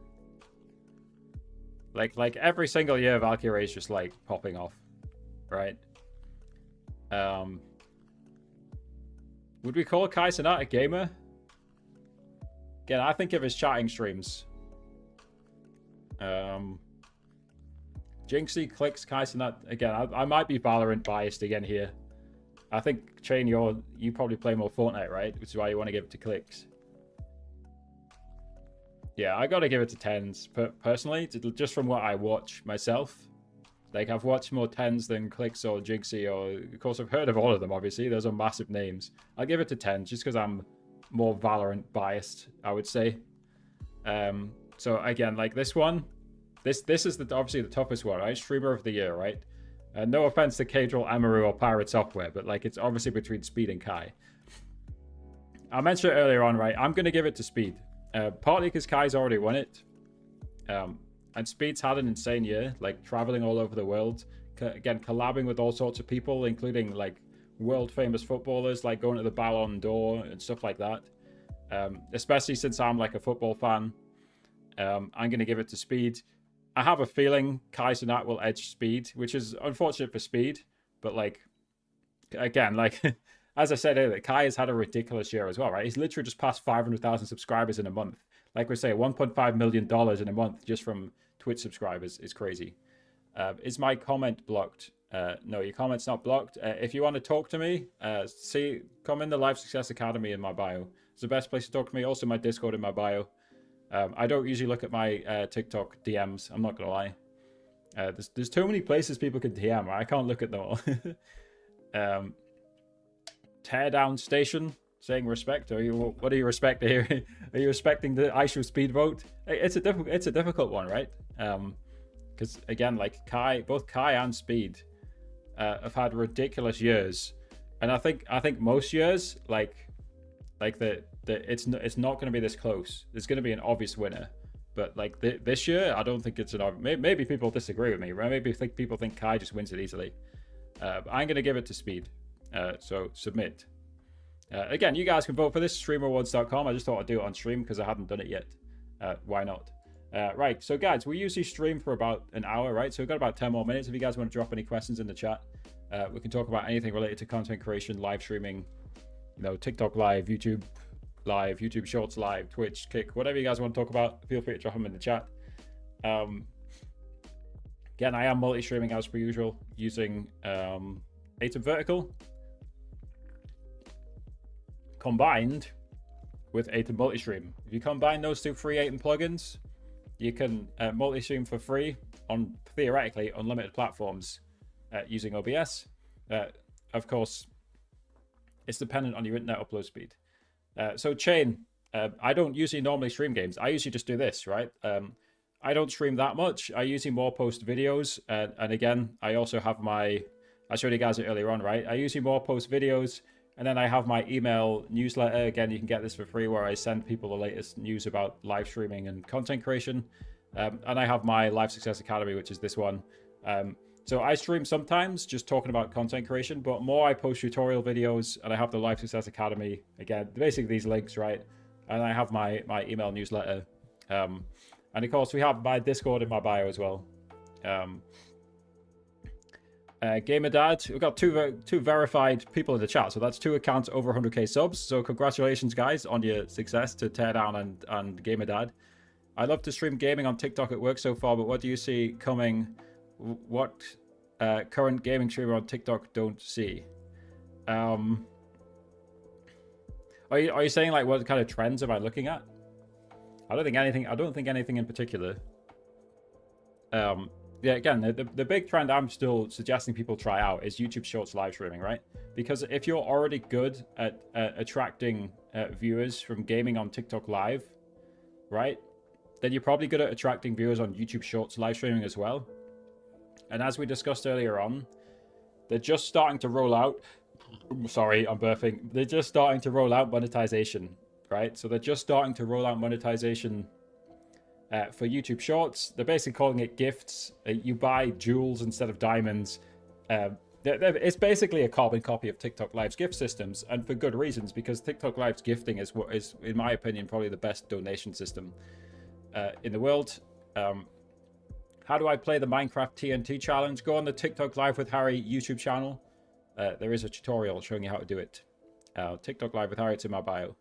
Like every single year, Valkyrie is just like popping off, right? Would we call Kai Cenat a gamer? Again, I think of his chatting streams. Jinxie, Clicks, Kai Cenat. Again, I might be Valorant biased again here. I think, Chain, you probably play more Fortnite, right? Which is why you want to give it to Clicks. Yeah, I gotta give it to Tens. Personally, just from what I watch myself. Like, I've watched more Tens than Clicks or Jinxie, or, of course, I've heard of all of them, obviously. Those are massive names. I'll give it to Tens, just because I'm more Valorant biased, I would say. So, again, like, this one, this is obviously the toughest one, right? Streamer of the year, right? No offense to Cadril, Amaru, or Pirate Software, but, like, it's obviously between Speed and Kai. I mentioned it earlier on, right? I'm going to give it to Speed. Partly because Kai's already won it. And Speed's had an insane year, like traveling all over the world. Again, collabing with all sorts of people, including like world famous footballers, like going to the Ballon d'Or and stuff like that. Especially since I'm like a football fan. I'm going to give it to Speed. I have a feeling Kai Cenat will edge Speed, which is unfortunate for Speed. But like, again, like, as I said earlier, Kai has had a ridiculous year as well, right? He's literally just passed 500,000 subscribers in a month. Like we say, $1.5 million in a month just from Twitch subscribers is crazy. Is my comment blocked? No, your comment's not blocked. If you want to talk to me, come in the Live Success Academy in my bio. It's the best place to talk to me. Also, my Discord in my bio. I don't usually look at my TikTok DMs. I'm not gonna lie. There's too many places people can DM. I can't look at them all. Teardown Station saying respect. What are you respecting here? Are you respecting the Aishu Speed vote? It's a difficult one, right? Because again, like both Kai and Speed have had ridiculous years, and I think most years it's not going to be this close. There's going to be an obvious winner, but like this year, I don't think it's an obvious. Maybe people disagree with me, right? Maybe people think Kai just wins it easily. But I'm going to give it to Speed. So submit. Again, you guys can vote for this, streamawards.com. I just thought I'd do it on stream because I hadn't done it yet. Why not? Right, so guys, we usually stream for about an hour, right? So we've got about 10 more minutes. If you guys want to drop any questions in the chat, we can talk about anything related to content creation, live streaming, TikTok live, YouTube live, YouTube Shorts live, Twitch, Kick, whatever you guys want to talk about, feel free to drop them in the chat. Again, I am multi-streaming as per usual using Atom Vertical combined with Atom Multistream. If you combine those two free Atom plugins, you can multi-stream for free on theoretically unlimited platforms using OBS. Of course, it's dependent on your internet upload speed. So Chain, I don't usually normally stream games. I usually just do this, right? I don't stream that much. I usually more post videos. And again, I also have I showed you guys it earlier on, right? I usually more post videos. And then I have my email newsletter. Again, you can get this for free, where I send people the latest news about live streaming and content creation. And I have my Live Success Academy, which is this one. So I stream sometimes just talking about content creation, but more I post tutorial videos, and I have the Live Success Academy. Again, basically these links, right? and I have my email newsletter, and of course we have my Discord in my bio as well. Gamer Dad, we've got two verified people in the chat, so that's 2 accounts over 100k subs. So congratulations, guys, on your success to Teardown and Gamer Dad. I love to stream gaming on TikTok at work so far, but what do you see coming? What current gaming streamer on TikTok don't see? Are you saying like what kind of trends am I looking at? I don't think anything in particular. Yeah, again, the big trend I'm still suggesting people try out is YouTube Shorts live streaming, right? Because if you're already good at attracting viewers from gaming on TikTok Live, right, then you're probably good at attracting viewers on YouTube Shorts live streaming as well. And as we discussed earlier on, they're just starting to roll out. Sorry, I'm burping. They're just starting to roll out monetization, right? So they're just starting to roll out monetization for YouTube Shorts. They're basically calling it gifts. You buy jewels instead of diamonds. It's basically a carbon copy of TikTok Live's gift systems, and for good reasons, because TikTok Live's gifting is what is, in my opinion, probably the best donation system in the world. How do I play the Minecraft TNT challenge? Go on the TikTok Live with Harry YouTube channel. There is a tutorial showing you how to do it. TikTok Live with Harry, it's in my bio.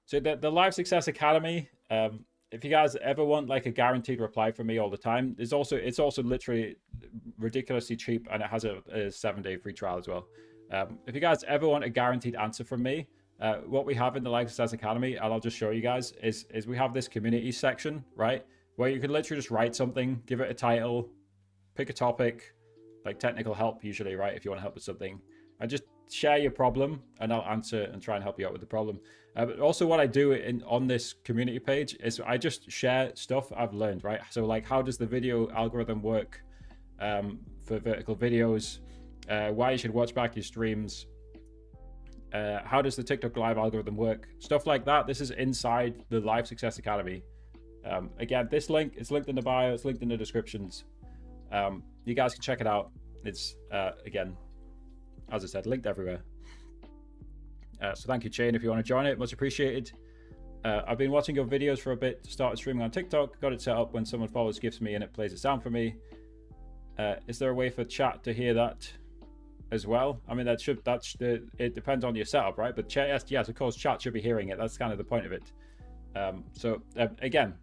So the Live Success Academy, if you guys ever want like a guaranteed reply from me all the time, it's also literally ridiculously cheap, and it has a 7-day free trial as well. If you guys ever want a guaranteed answer from me, what we have in the Live Success Academy, and I'll just show you guys, is we have this community section, right? Where you can literally just write something, give it a title, pick a topic, like technical help usually, right? If you want to help with something, and just share your problem and I'll answer and try and help you out with the problem. But also what I do on this community page is I just share stuff I've learned, right? So like, how does the video algorithm work for vertical videos? Why you should watch back your streams? How does the TikTok Live algorithm work? Stuff like that. This is inside the Live Success Academy. Again, this link is linked in the bio. It's linked in the descriptions. You guys can check it out. It's, again, as I said, linked everywhere. So thank you, Chain, if you want to join it. Much appreciated. I've been watching your videos for a bit. Started streaming on TikTok. Got it set up when someone follows gifts me and it plays a sound for me. Is there a way for chat to hear that as well? I mean, it depends on your setup, right? But chat, yes, of course, chat should be hearing it. That's kind of the point of it. Again,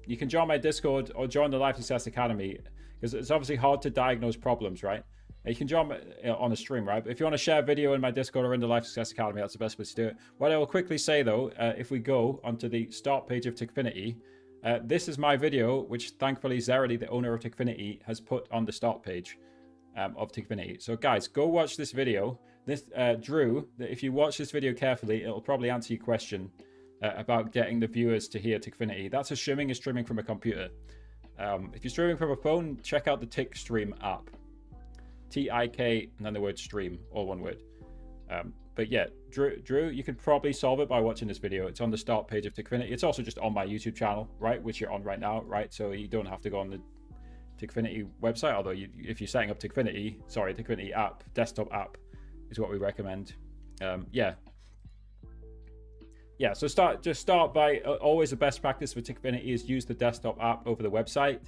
you can join my Discord or join the Live Success Academy, because it's obviously hard to diagnose problems, right? You can join on a stream, right? But if you want to share a video in my Discord or in the Live Success Academy, that's the best place to do it. What I will quickly say, though, if we go onto the start page of Tickfinity, this is my video, which thankfully Zeredy, the owner of Tickfinity, has put on the start page of Tickfinity. So guys, go watch this video. This Drew, if you watch this video carefully, it'll probably answer your question about getting the viewers to hear Tickfinity. That's assuming you're streaming from a computer. If you're streaming from a phone, check out the TickStream app. T-I-K and then the word stream, all one word. But yeah, Drew, you could probably solve it by watching this video. It's on the start page of Tickfinity. It's also just on my YouTube channel, right, which you're on right now, right? So you don't have to go on the Tickfinity website, although if you're setting up Tickfinity app, desktop app is what we recommend. Yeah, so start by, always the best practice for Tickfinity is use the desktop app over the website,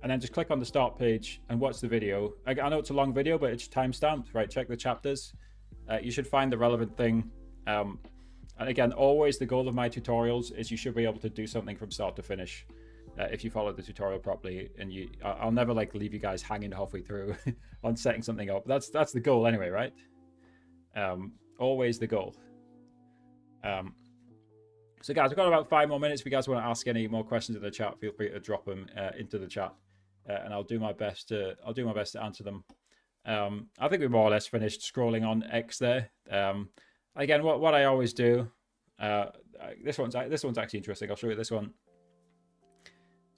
and then just click on the start page and watch the video. I know it's a long video, but it's time-stamped, right? Check the chapters. You should find the relevant thing. And again, always the goal of my tutorials is you should be able to do something from start to finish if you follow the tutorial properly. And I'll never like leave you guys hanging halfway through on setting something up. That's the goal anyway, right? Always the goal. So guys, we've got about 5 more minutes. If you guys want to ask any more questions in the chat, feel free to drop them into the chat, and I'll do my best to answer them. I think we more or less finished scrolling on X there. Again, what I always do, this one's actually interesting. I'll show you this one.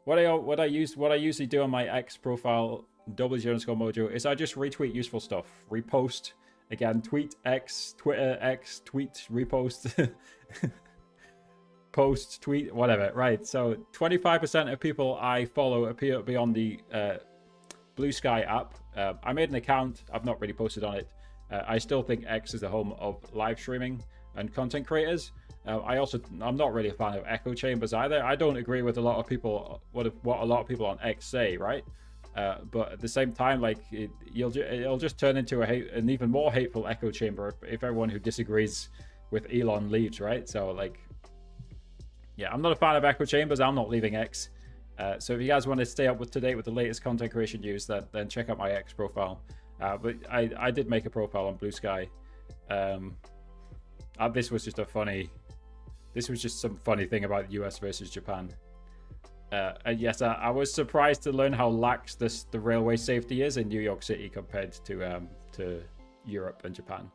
What I usually do on my X profile, WG_Mojo, is I just retweet useful stuff, repost. Again, tweet X, Twitter X, tweet, repost. Post, tweet, whatever, right? So 25% of people I follow appear to be on the Blue Sky app. I made an account. I've not really posted on it. I still think X is the home of live streaming. and content creators. I'm not really a fan of echo chambers either. I don't agree with a lot of people what a lot of people on X say, right? But at the same time, like it'll just turn into an even more hateful echo chamber if everyone who disagrees with Elon leaves, right? So like, yeah, I'm not a fan of echo chambers. I'm not leaving X. So if you guys want to stay up to date with the latest content creation news, then check out my X profile. But I did make a profile on Blue Sky. This was just some funny thing about the US versus Japan. And yes, I was surprised to learn how lax the railway safety is in New York City compared to Europe and Japan.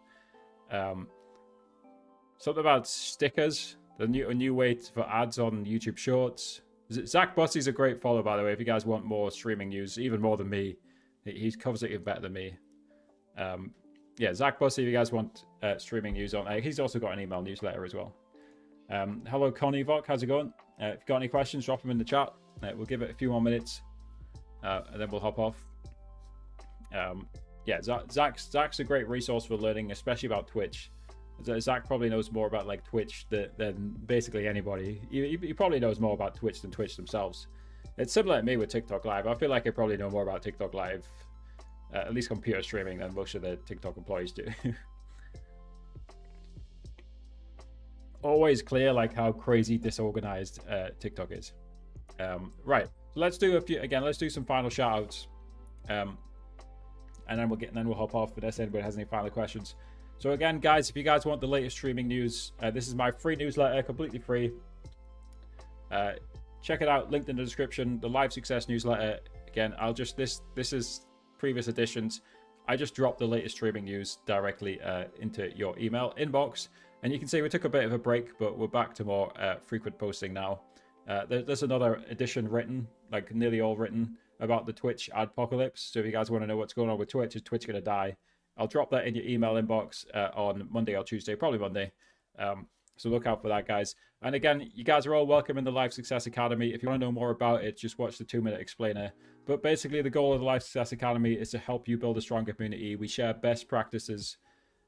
Something about stickers, a new way for ads on YouTube Shorts. Zach Bussy's a great follow, by the way, if you guys want more streaming news, even more than me. He covers it even better than me. Yeah, Zach Bussy, if you guys want streaming news on, he's also got an email newsletter as well. Hello, Connie Vok, how's it going? If you've got any questions, drop them in the chat. We'll give it a few more minutes, and then we'll hop off. Yeah, Zach's a great resource for learning, especially about Twitch. Zach probably knows more about like Twitch than basically anybody. He probably knows more about Twitch than Twitch themselves. It's similar to me with TikTok Live. I feel like I probably know more about TikTok Live, at least computer streaming, than most of the TikTok employees do. Always clear like how crazy disorganized TikTok is. Right, let's do some final shout outs, and then we'll hop off unless anybody has any final questions. So again, guys, if you guys want the latest streaming news, this is my free newsletter, completely free. Check it out, linked in the description. The Live Success newsletter. Again, this is previous editions. I just dropped the latest streaming news directly into your email inbox. And you can see we took a bit of a break, but we're back to more frequent posting now. There's another edition written, like nearly all written, about the Twitch adpocalypse. So if you guys want to know what's going on with Twitch, is Twitch going to die? I'll drop that in your email inbox on Monday or Tuesday, probably Monday. So look out for that, guys. And again, you guys are all welcome in the Live Success Academy. If you want to know more about it, just watch the 2-minute explainer. But basically, the goal of the Live Success Academy is to help you build a stronger community. We share best practices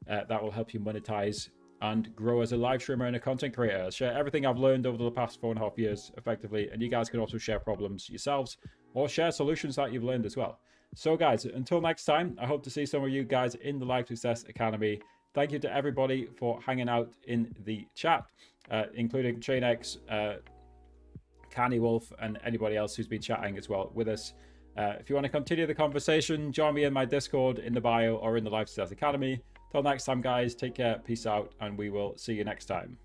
that will help you monetize and grow as a live streamer and a content creator. I share everything I've learned over the past 4.5 years effectively, and you guys can also share problems yourselves or share solutions that you've learned as well. So guys, until next time, I hope to see some of you guys in the Live Success Academy. Thank you to everybody for hanging out in the chat, including ChainX, Canny Wolf, and anybody else who's been chatting as well with us. If you want to continue the conversation, join me in my Discord in the bio or in the Live Success Academy. Till next time, guys, take care, peace out, and we will see you next time.